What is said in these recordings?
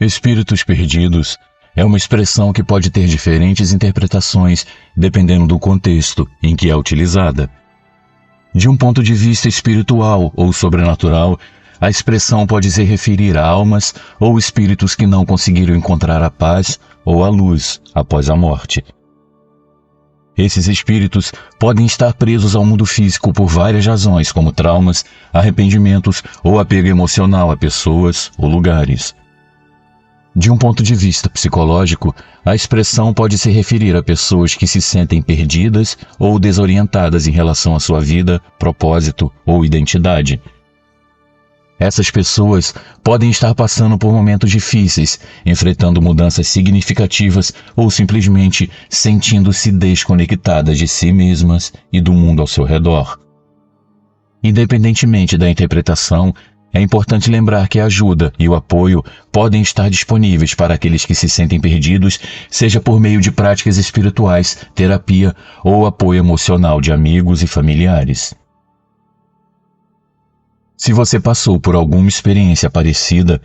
Espíritos perdidos é uma expressão que pode ter diferentes interpretações dependendo do contexto em que é utilizada. De um ponto de vista espiritual ou sobrenatural, a expressão pode se referir a almas ou espíritos que não conseguiram encontrar a paz ou a luz após a morte. Esses espíritos podem estar presos ao mundo físico por várias razões, como traumas, arrependimentos ou apego emocional a pessoas ou lugares. De um ponto de vista psicológico, a expressão pode se referir a pessoas que se sentem perdidas ou desorientadas em relação à sua vida, propósito ou identidade. Essas pessoas podem estar passando por momentos difíceis, enfrentando mudanças significativas ou simplesmente sentindo-se desconectadas de si mesmas e do mundo ao seu redor. Independentemente da interpretação, é importante lembrar que a ajuda e o apoio podem estar disponíveis para aqueles que se sentem perdidos, seja por meio de práticas espirituais, terapia ou apoio emocional de amigos e familiares. Se você passou por alguma experiência parecida,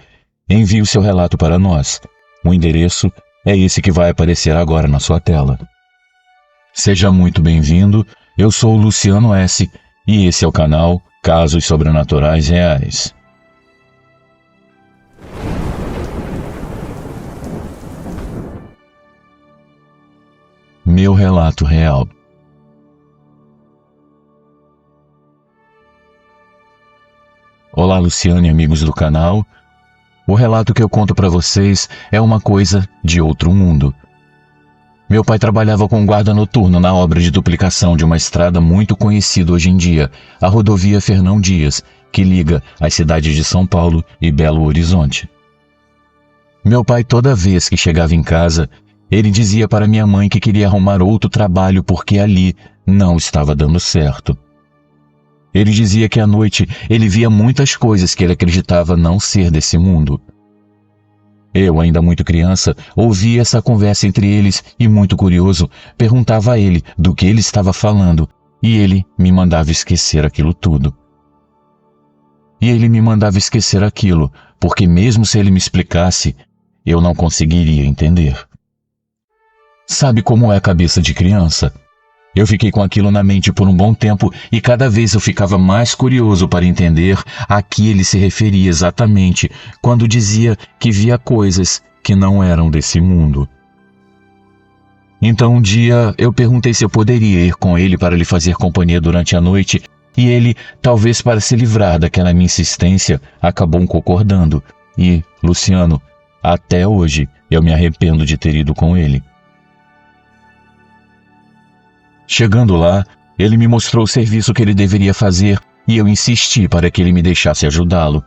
envie o seu relato para nós. O endereço é esse que vai aparecer agora na sua tela. Seja muito bem-vindo, eu sou o Luciano S. e esse é o canal Casos Sobrenaturais Reais. Meu relato real. Olá, Luciano e amigos do canal. O relato que eu conto para vocês é uma coisa de outro mundo. Meu pai trabalhava como guarda noturno na obra de duplicação de uma estrada muito conhecida hoje em dia, a rodovia Fernão Dias, que liga as cidades de São Paulo e Belo Horizonte. Meu pai, toda vez que chegava em casa, ele dizia para minha mãe que queria arrumar outro trabalho porque ali não estava dando certo. Ele dizia que à noite ele via muitas coisas que ele acreditava não ser desse mundo. Eu, ainda muito criança, ouvia essa conversa entre eles e, muito curioso, perguntava a ele do que ele estava falando e ele me mandava esquecer aquilo tudo. E ele me mandava esquecer aquilo, porque mesmo se ele me explicasse, eu não conseguiria entender. Sabe como é a cabeça de criança? Eu fiquei com aquilo na mente por um bom tempo e cada vez eu ficava mais curioso para entender a que ele se referia exatamente quando dizia que via coisas que não eram desse mundo. Então um dia eu perguntei se eu poderia ir com ele para lhe fazer companhia durante a noite e ele, talvez para se livrar daquela minha insistência, acabou concordando. E, Luciano, até hoje eu me arrependo de ter ido com ele. Chegando lá, ele me mostrou o serviço que ele deveria fazer e eu insisti para que ele me deixasse ajudá-lo.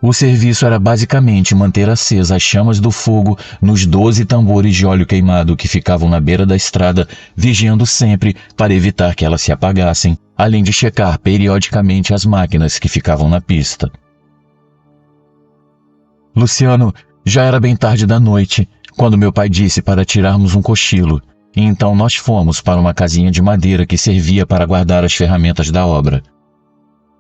O serviço era basicamente manter acesas as chamas do fogo nos 12 tambores de óleo queimado que ficavam na beira da estrada, vigiando sempre para evitar que elas se apagassem, além de checar periodicamente as máquinas que ficavam na pista. Luciano, já era bem tarde da noite, quando meu pai disse para tirarmos um cochilo. E então nós fomos para uma casinha de madeira que servia para guardar as ferramentas da obra.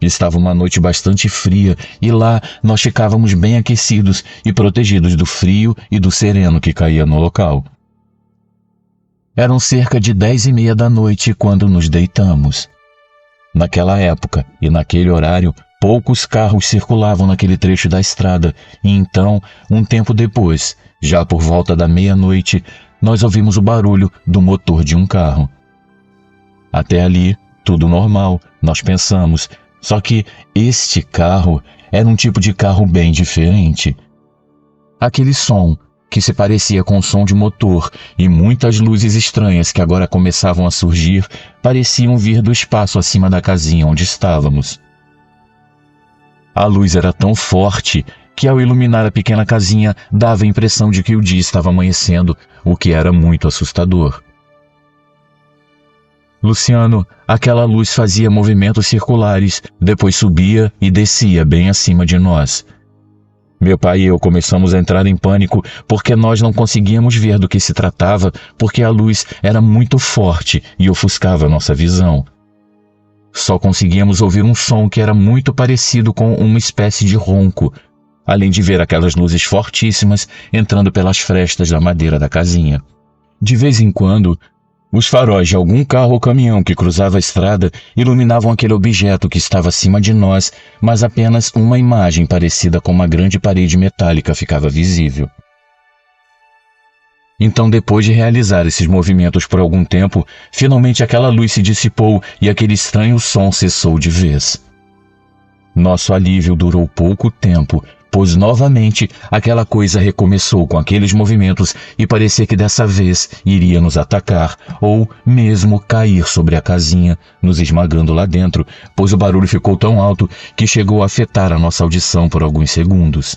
Estava uma noite bastante fria e lá nós ficávamos bem aquecidos e protegidos do frio e do sereno que caía no local. Eram cerca de 10:30 da noite quando nos deitamos. Naquela época e naquele horário, poucos carros circulavam naquele trecho da estrada e então, um tempo depois, já por volta da meia-noite, nós ouvimos o barulho do motor de um carro. Até ali, tudo normal, nós pensamos, só que este carro era um tipo de carro bem diferente. Aquele som, que se parecia com o som de motor, e muitas luzes estranhas que agora começavam a surgir, pareciam vir do espaço acima da casinha onde estávamos. A luz era tão forte que ao iluminar a pequena casinha dava a impressão de que o dia estava amanhecendo, o que era muito assustador. Luciano, aquela luz fazia movimentos circulares, depois subia e descia bem acima de nós. Meu pai e eu começamos a entrar em pânico porque nós não conseguíamos ver do que se tratava porque a luz era muito forte e ofuscava nossa visão. Só conseguíamos ouvir um som que era muito parecido com uma espécie de ronco. além de ver aquelas luzes fortíssimas entrando pelas frestas da madeira da casinha. De vez em quando, os faróis de algum carro ou caminhão que cruzava a estrada iluminavam aquele objeto que estava acima de nós, mas apenas uma imagem parecida com uma grande parede metálica ficava visível. Então, depois de realizar esses movimentos por algum tempo, finalmente aquela luz se dissipou e aquele estranho som cessou de vez. Nosso alívio durou pouco tempo, pois novamente aquela coisa recomeçou com aqueles movimentos e parecia que dessa vez iria nos atacar ou mesmo cair sobre a casinha, nos esmagando lá dentro, pois o barulho ficou tão alto que chegou a afetar a nossa audição por alguns segundos.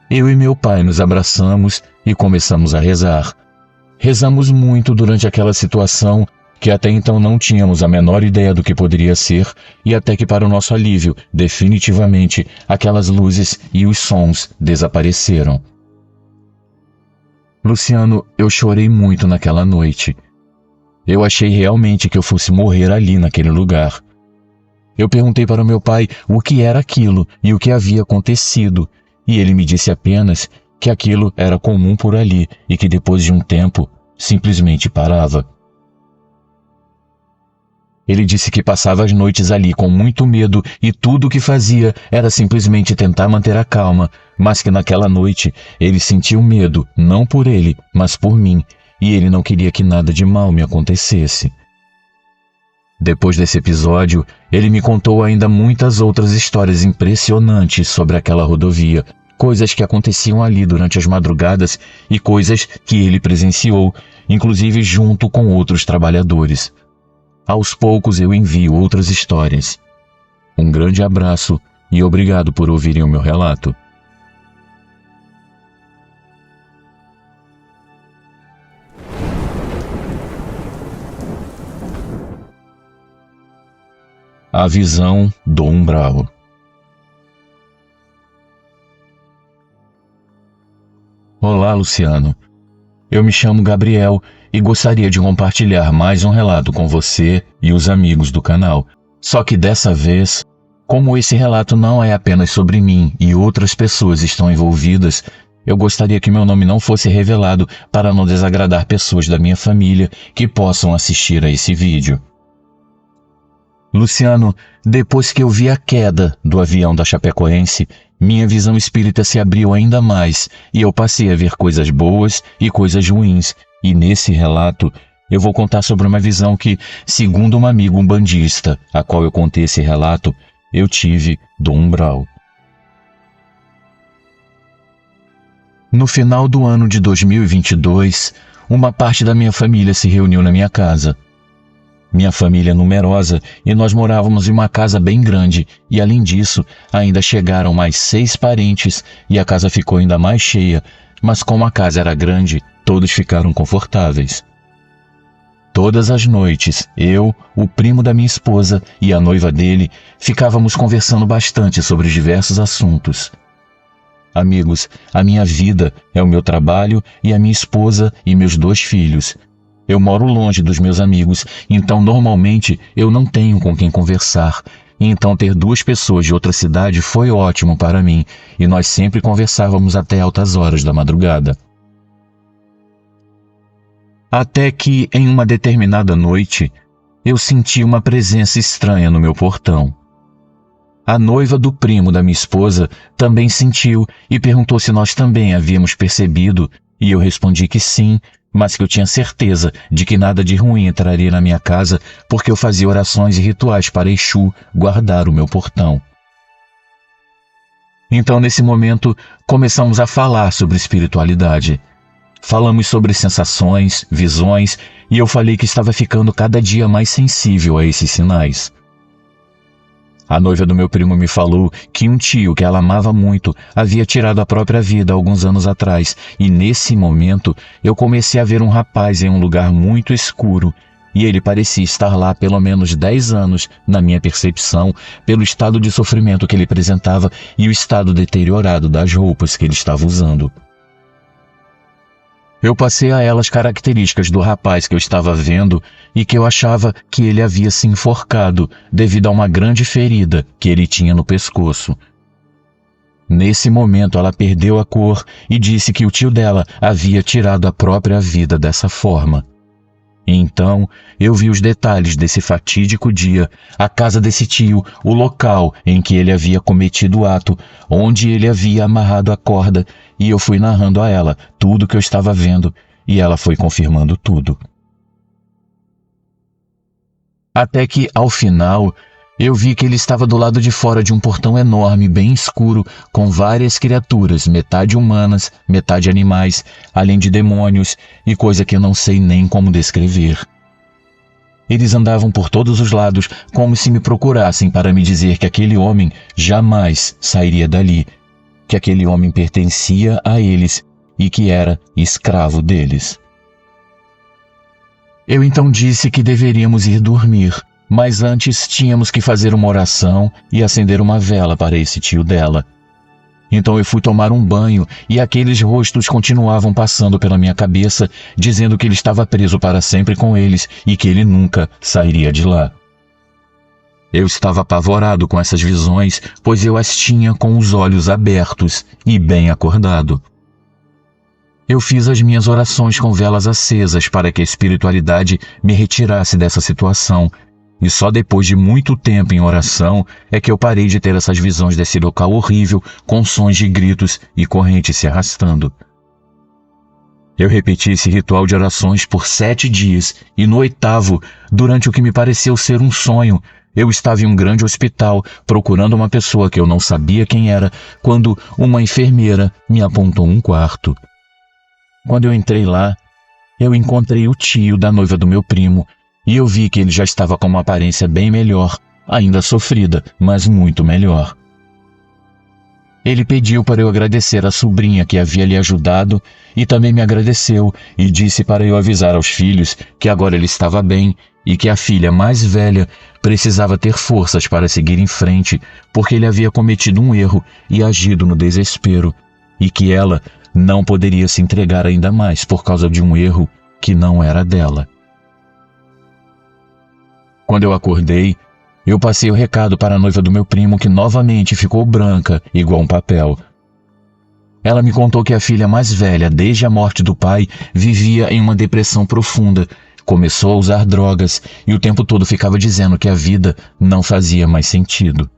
Eu e meu pai nos abraçamos e começamos a rezar. Rezamos muito durante aquela situação que até então não tínhamos a menor ideia do que poderia ser, e até que, para o nosso alívio, definitivamente, aquelas luzes e os sons desapareceram. Luciano, eu chorei muito naquela noite. Eu achei realmente que eu fosse morrer ali naquele lugar. Eu perguntei para o meu pai o que era aquilo e o que havia acontecido, e ele me disse apenas que aquilo era comum por ali e que depois de um tempo, simplesmente parava. Ele disse que passava as noites ali com muito medo e tudo o que fazia era simplesmente tentar manter a calma, mas que naquela noite ele sentiu medo, não por ele, mas por mim, e ele não queria que nada de mal me acontecesse. Depois desse episódio, ele me contou ainda muitas outras histórias impressionantes sobre aquela rodovia, coisas que aconteciam ali durante as madrugadas e coisas que ele presenciou, inclusive junto com outros trabalhadores. Aos poucos eu envio outras histórias. Um grande abraço e obrigado por ouvirem o meu relato. A visão do umbral. Olá, Luciano. Eu me chamo Gabriel e gostaria de compartilhar mais um relato com você e os amigos do canal. Só que dessa vez, como esse relato não é apenas sobre mim e outras pessoas estão envolvidas, eu gostaria que meu nome não fosse revelado para não desagradar pessoas da minha família que possam assistir a esse vídeo. Luciano, depois que eu vi a queda do avião da Chapecoense, minha visão espírita se abriu ainda mais e eu passei a ver coisas boas e coisas ruins. E nesse relato, eu vou contar sobre uma visão que, segundo um amigo umbandista, a qual eu contei esse relato, eu tive do umbral. No final do ano de 2022, uma parte da minha família se reuniu na minha casa. Minha família é numerosa e nós morávamos em uma casa bem grande e, além disso, ainda chegaram mais 6 parentes e a casa ficou ainda mais cheia, mas como a casa era grande, todos ficaram confortáveis. Todas as noites, eu, o primo da minha esposa e a noiva dele ficávamos conversando bastante sobre diversos assuntos. Amigos, a minha vida é o meu trabalho e a minha esposa e meus 2 filhos. Eu moro longe dos meus amigos, então normalmente eu não tenho com quem conversar. Então ter 2 pessoas de outra cidade foi ótimo para mim, e nós sempre conversávamos até altas horas da madrugada. Até que, em uma determinada noite, eu senti uma presença estranha no meu portão. A noiva do primo da minha esposa também sentiu e perguntou se nós também havíamos percebido, e eu respondi que sim, mas que eu tinha certeza de que nada de ruim entraria na minha casa porque eu fazia orações e rituais para Exu guardar o meu portão. Então, nesse momento, começamos a falar sobre espiritualidade. Falamos sobre sensações, visões, e eu falei que estava ficando cada dia mais sensível a esses sinais. A noiva do meu primo me falou que um tio que ela amava muito havia tirado a própria vida alguns anos atrás, e nesse momento eu comecei a ver um rapaz em um lugar muito escuro, e ele parecia estar lá há pelo menos 10 anos, na minha percepção, pelo estado de sofrimento que ele apresentava e o estado deteriorado das roupas que ele estava usando. Eu passei a ela as características do rapaz que eu estava vendo e que eu achava que ele havia se enforcado devido a uma grande ferida que ele tinha no pescoço. Nesse momento ela perdeu a cor e disse que o tio dela havia tirado a própria vida dessa forma. Então eu vi os detalhes desse fatídico dia, a casa desse tio, o local em que ele havia cometido o ato, onde ele havia amarrado a corda, e eu fui narrando a ela tudo o que eu estava vendo, e ela foi confirmando tudo. Até que, ao final, eu vi que ele estava do lado de fora de um portão enorme, bem escuro, com várias criaturas, metade humanas, metade animais, além de demônios e coisa que eu não sei nem como descrever. Eles andavam por todos os lados, como se me procurassem para me dizer que aquele homem jamais sairia dali, que aquele homem pertencia a eles e que era escravo deles. Eu então disse que deveríamos ir dormir, mas antes tínhamos que fazer uma oração e acender uma vela para esse tio dela. Então eu fui tomar um banho e aqueles rostos continuavam passando pela minha cabeça, dizendo que ele estava preso para sempre com eles e que ele nunca sairia de lá. Eu estava apavorado com essas visões, pois eu as tinha com os olhos abertos e bem acordado. Eu fiz as minhas orações com velas acesas para que a espiritualidade me retirasse dessa situação, e só depois de muito tempo em oração é que eu parei de ter essas visões desse local horrível, com sons de gritos e correntes se arrastando. Eu repeti esse ritual de orações por 7 dias, e no 8º, durante o que me pareceu ser um sonho, eu estava em um grande hospital procurando uma pessoa que eu não sabia quem era, quando uma enfermeira me apontou um quarto. Quando eu entrei lá, eu encontrei o tio da noiva do meu primo, e eu vi que ele já estava com uma aparência bem melhor, ainda sofrida, mas muito melhor. Ele pediu para eu agradecer a sobrinha que havia lhe ajudado e também me agradeceu e disse para eu avisar aos filhos que agora ele estava bem e que a filha mais velha precisava ter forças para seguir em frente porque ele havia cometido um erro e agido no desespero e que ela não poderia se entregar ainda mais por causa de um erro que não era dela. Quando eu acordei, eu passei o recado para a noiva do meu primo, que novamente ficou branca, igual um papel. Ela me contou que a filha mais velha, desde a morte do pai, vivia em uma depressão profunda, começou a usar drogas e o tempo todo ficava dizendo que a vida não fazia mais sentido.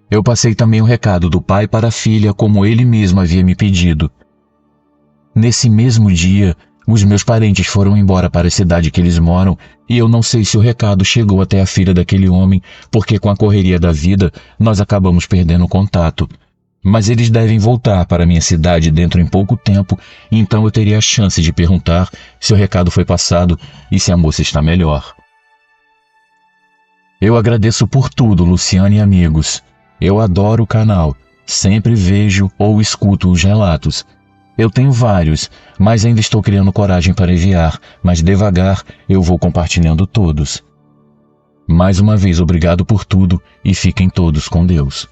Eu passei também o recado do pai para a filha, como ele mesmo havia me pedido. Nesse mesmo dia, os meus parentes foram embora para a cidade que eles moram e eu não sei se o recado chegou até a filha daquele homem, porque com a correria da vida nós acabamos perdendo o contato. Mas eles devem voltar para a minha cidade dentro em pouco tempo, então eu teria a chance de perguntar se o recado foi passado e se a moça está melhor. Eu agradeço por tudo, Luciane e amigos. Eu adoro o canal, sempre vejo ou escuto os relatos. Eu tenho vários, mas ainda estou criando coragem para enviar, mas devagar eu vou compartilhando todos. Mais uma vez, obrigado por tudo e fiquem todos com Deus.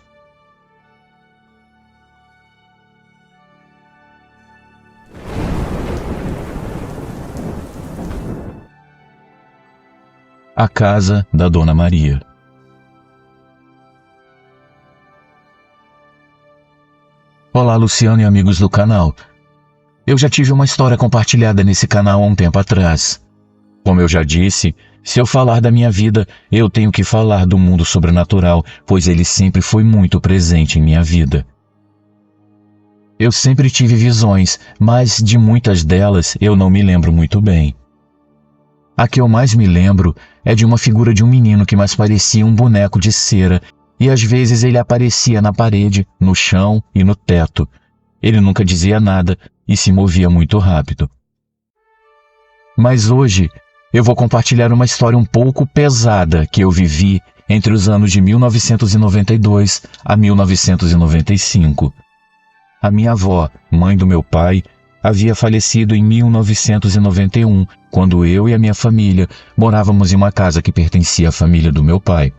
A casa da Dona Maria. Olá, Luciano e amigos do canal. Eu já tive uma história compartilhada nesse canal há um tempo atrás. Como eu já disse, se eu falar da minha vida, eu tenho que falar do mundo sobrenatural, pois ele sempre foi muito presente em minha vida. Eu sempre tive visões, mas de muitas delas eu não me lembro muito bem. A que eu mais me lembro é de uma figura de um menino que mais parecia um boneco de cera, e às vezes ele aparecia na parede, no chão e no teto. Ele nunca dizia nada e se movia muito rápido. Mas hoje eu vou compartilhar uma história um pouco pesada que eu vivi entre os anos de 1992 a 1995. A minha avó, mãe do meu pai, havia falecido em 1991, quando eu e a minha família morávamos em uma casa que pertencia à família do meu pai.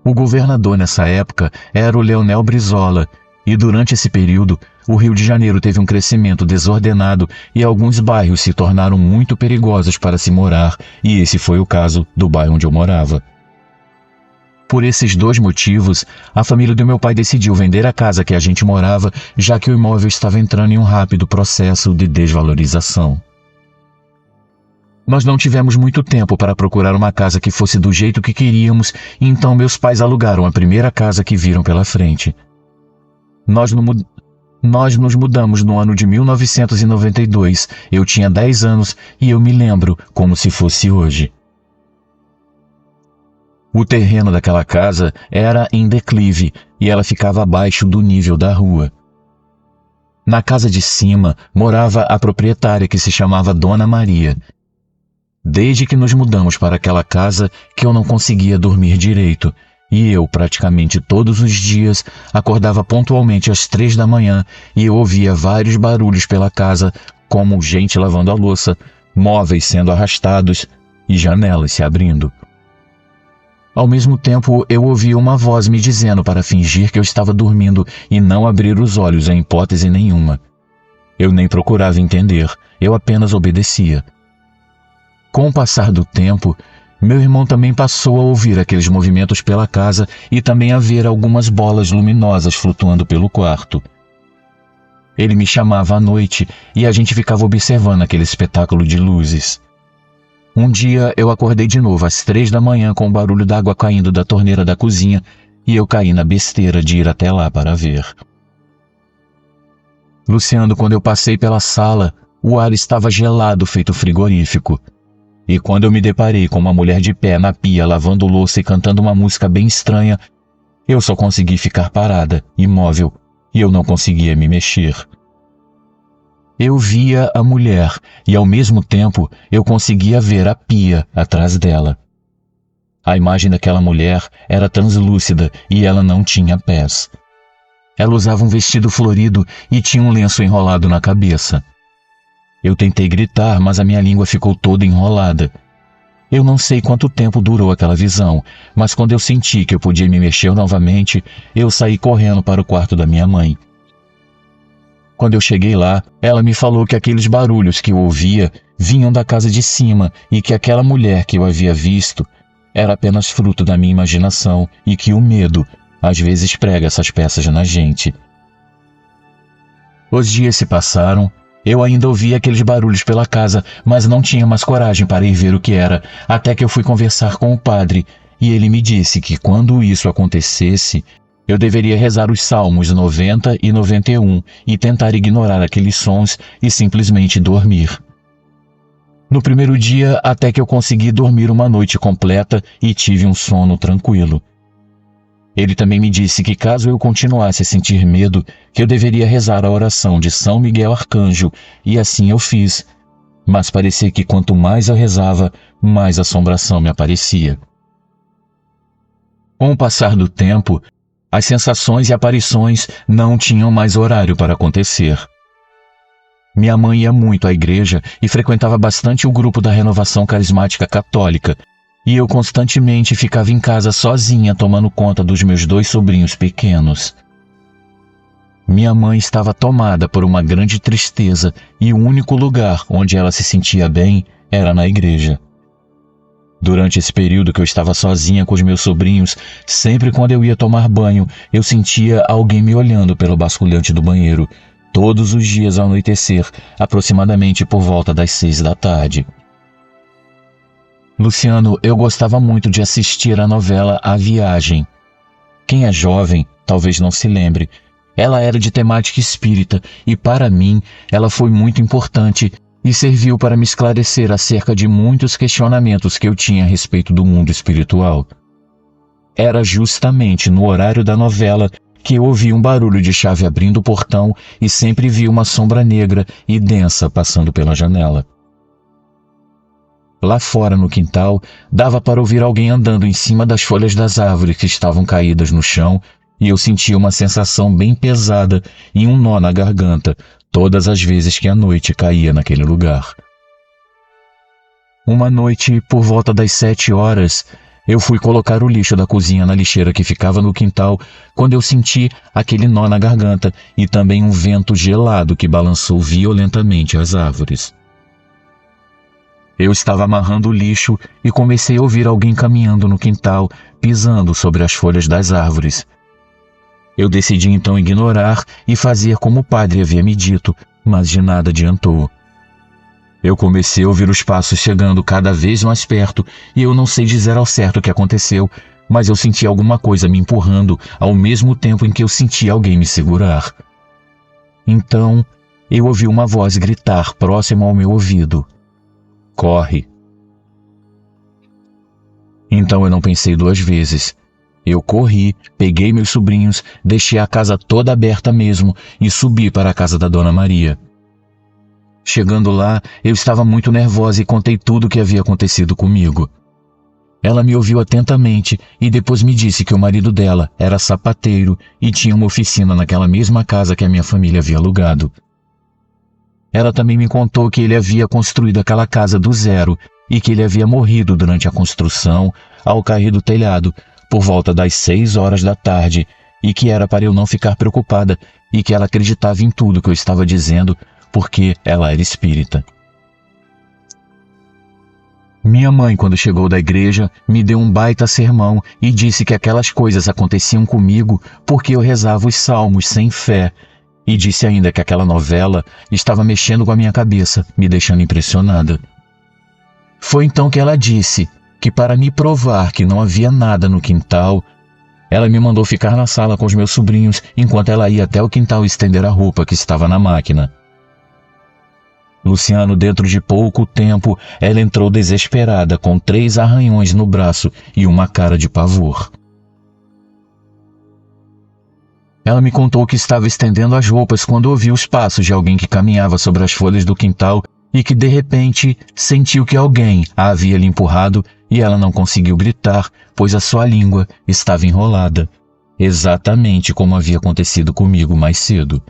O governador nessa época era o Leonel Brizola, e durante esse período, o Rio de Janeiro teve um crescimento desordenado e alguns bairros se tornaram muito perigosos para se morar, e esse foi o caso do bairro onde eu morava. Por esses dois motivos, a família do meu pai decidiu vender a casa que a gente morava, já que o imóvel estava entrando em um rápido processo de desvalorização. Nós não tivemos muito tempo para procurar uma casa que fosse do jeito que queríamos, então meus pais alugaram a primeira casa que viram pela frente. Nós nos mudamos no ano de 1992. Eu tinha 10 anos e eu me lembro como se fosse hoje. O terreno daquela casa era em declive e ela ficava abaixo do nível da rua. Na casa de cima morava a proprietária, que se chamava Dona Maria. Desde que nos mudamos para aquela casa que eu não conseguia dormir direito, e eu praticamente todos os dias acordava pontualmente às 3 da manhã e eu ouvia vários barulhos pela casa, como gente lavando a louça, móveis sendo arrastados e janelas se abrindo. Ao mesmo tempo, eu ouvia uma voz me dizendo para fingir que eu estava dormindo e não abrir os olhos em hipótese nenhuma. Eu nem procurava entender, eu apenas obedecia. Com o passar do tempo, meu irmão também passou a ouvir aqueles movimentos pela casa e também a ver algumas bolas luminosas flutuando pelo quarto. Ele me chamava à noite e a gente ficava observando aquele espetáculo de luzes. Um dia eu acordei de novo às 3 da manhã com o barulho d'água caindo da torneira da cozinha e eu caí na besteira de ir até lá para ver. Luciano, quando eu passei pela sala, o ar estava gelado, feito frigorífico. E quando eu me deparei com uma mulher de pé na pia lavando louça e cantando uma música bem estranha, eu só consegui ficar parada, imóvel, e eu não conseguia me mexer. Eu via a mulher e, ao mesmo tempo, eu conseguia ver a pia atrás dela. A imagem daquela mulher era translúcida e ela não tinha pés. Ela usava um vestido florido e tinha um lenço enrolado na cabeça. Eu tentei gritar, mas a minha língua ficou toda enrolada. Eu não sei quanto tempo durou aquela visão, mas quando eu senti que eu podia me mexer novamente, eu saí correndo para o quarto da minha mãe. Quando eu cheguei lá, ela me falou que aqueles barulhos que eu ouvia vinham da casa de cima e que aquela mulher que eu havia visto era apenas fruto da minha imaginação e que o medo, às vezes, prega essas peças na gente. Os dias se passaram, eu ainda ouvia aqueles barulhos pela casa, mas não tinha mais coragem para ir ver o que era, até que eu fui conversar com o padre e ele me disse que quando isso acontecesse, eu deveria rezar os Salmos 90 e 91 e tentar ignorar aqueles sons e simplesmente dormir. No primeiro dia, até que eu consegui dormir uma noite completa e tive um sono tranquilo. Ele também me disse que caso eu continuasse a sentir medo, que eu deveria rezar a oração de São Miguel Arcanjo, e assim eu fiz. Mas parecia que quanto mais eu rezava, mais assombração me aparecia. Com o passar do tempo, as sensações e aparições não tinham mais horário para acontecer. Minha mãe ia muito à igreja e frequentava bastante o grupo da Renovação Carismática Católica, e eu constantemente ficava em casa sozinha tomando conta dos meus 2 sobrinhos pequenos. Minha mãe estava tomada por uma grande tristeza e o único lugar onde ela se sentia bem era na igreja. Durante esse período que eu estava sozinha com os meus sobrinhos, sempre quando eu ia tomar banho, eu sentia alguém me olhando pelo basculhante do banheiro, todos os dias ao anoitecer, aproximadamente por volta das 6 da tarde. Luciano, eu gostava muito de assistir a novela A Viagem. Quem é jovem talvez não se lembre. Ela era de temática espírita e, para mim, ela foi muito importante e serviu para me esclarecer acerca de muitos questionamentos que eu tinha a respeito do mundo espiritual. Era justamente no horário da novela que eu ouvi um barulho de chave abrindo o portão e sempre vi uma sombra negra e densa passando pela janela. Lá fora no quintal, dava para ouvir alguém andando em cima das folhas das árvores que estavam caídas no chão e eu sentia uma sensação bem pesada e um nó na garganta todas as vezes que a noite caía naquele lugar. Uma noite, por volta das 7 horas, eu fui colocar o lixo da cozinha na lixeira que ficava no quintal quando eu senti aquele nó na garganta e também um vento gelado que balançou violentamente as árvores. Eu estava amarrando o lixo e comecei a ouvir alguém caminhando no quintal, pisando sobre as folhas das árvores. Eu decidi então ignorar e fazer como o padre havia me dito, mas de nada adiantou. Eu comecei a ouvir os passos chegando cada vez mais perto e eu não sei dizer ao certo o que aconteceu, mas eu senti alguma coisa me empurrando ao mesmo tempo em que eu senti alguém me segurar. Então, eu ouvi uma voz gritar próximo ao meu ouvido: "Corre!" Então eu não pensei duas vezes. Eu corri, peguei meus sobrinhos, deixei a casa toda aberta mesmo e subi para a casa da Dona Maria. Chegando lá, eu estava muito nervosa e contei tudo o que havia acontecido comigo. Ela me ouviu atentamente e depois me disse que o marido dela era sapateiro e tinha uma oficina naquela mesma casa que a minha família havia alugado. Ela também me contou que ele havia construído aquela casa do zero e que ele havia morrido durante a construção ao cair do telhado por volta das 6 horas da tarde e que era para eu não ficar preocupada e que ela acreditava em tudo que eu estava dizendo porque ela era espírita. Minha mãe, quando chegou da igreja, me deu um baita sermão e disse que aquelas coisas aconteciam comigo porque eu rezava os salmos sem fé, e disse ainda que aquela novela estava mexendo com a minha cabeça, me deixando impressionada. Foi então que ela disse que, para me provar que não havia nada no quintal, ela me mandou ficar na sala com os meus sobrinhos enquanto ela ia até o quintal estender a roupa que estava na máquina. Luciano, dentro de pouco tempo, ela entrou desesperada, com 3 arranhões no braço e uma cara de pavor. Ela me contou que estava estendendo as roupas quando ouviu os passos de alguém que caminhava sobre as folhas do quintal e que, de repente, sentiu que alguém a havia lhe empurrado e ela não conseguiu gritar, pois a sua língua estava enrolada, exatamente como havia acontecido comigo mais cedo.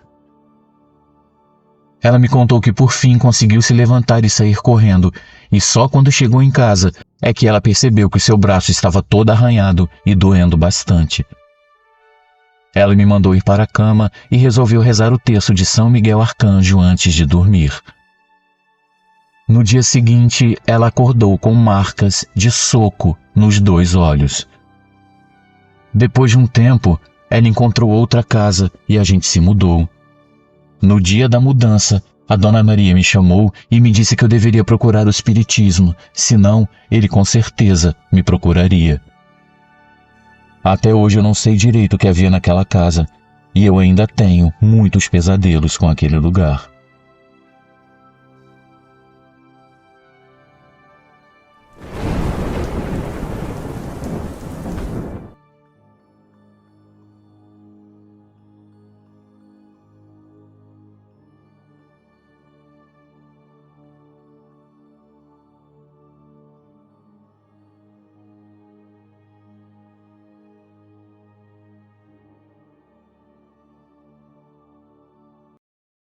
Ela me contou que por fim conseguiu se levantar e sair correndo, e só quando chegou em casa é que ela percebeu que o seu braço estava todo arranhado e doendo bastante. Ela me mandou ir para a cama e resolveu rezar o terço de São Miguel Arcanjo antes de dormir. No dia seguinte, ela acordou com marcas de soco nos 2 olhos. Depois de um tempo, ela encontrou outra casa e a gente se mudou. No dia da mudança, a Dona Maria me chamou e me disse que eu deveria procurar o espiritismo, senão ele com certeza me procuraria. Até hoje eu não sei direito o que havia naquela casa, e eu ainda tenho muitos pesadelos com aquele lugar.